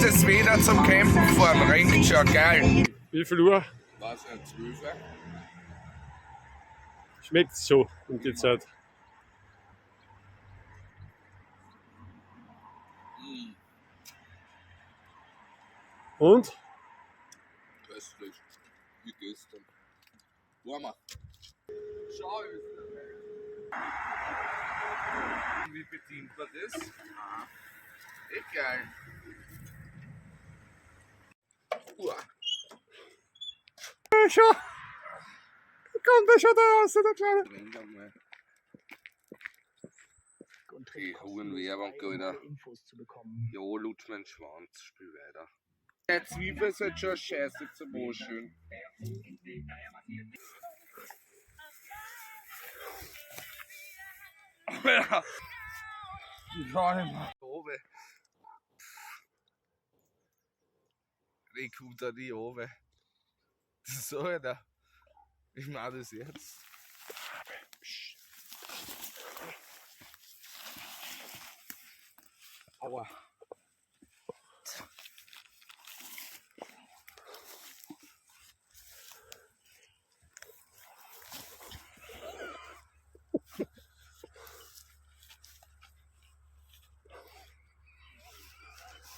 es wieder zum Campen fahren, renkt schon, geil. Wie viel Uhr? Was, 12 Uhr? Schmeckt's so um die Zeit? Und? Köstlich. Wie gestern. Warmer. Schau, wie bedient man das? Egal. Ja, schon. Kommt er schon da raus, der Kleine? Trink einmal. Die hohen Werbung, Alter. Ja, lutsch meinen Schwanz, spiel weiter. Der Zwiebel ist halt schon scheiße zum Waschen. Ja. Schau mal. Oben. Ich komm da nicht oben. So, Alter. Ich mach das jetzt. Aua.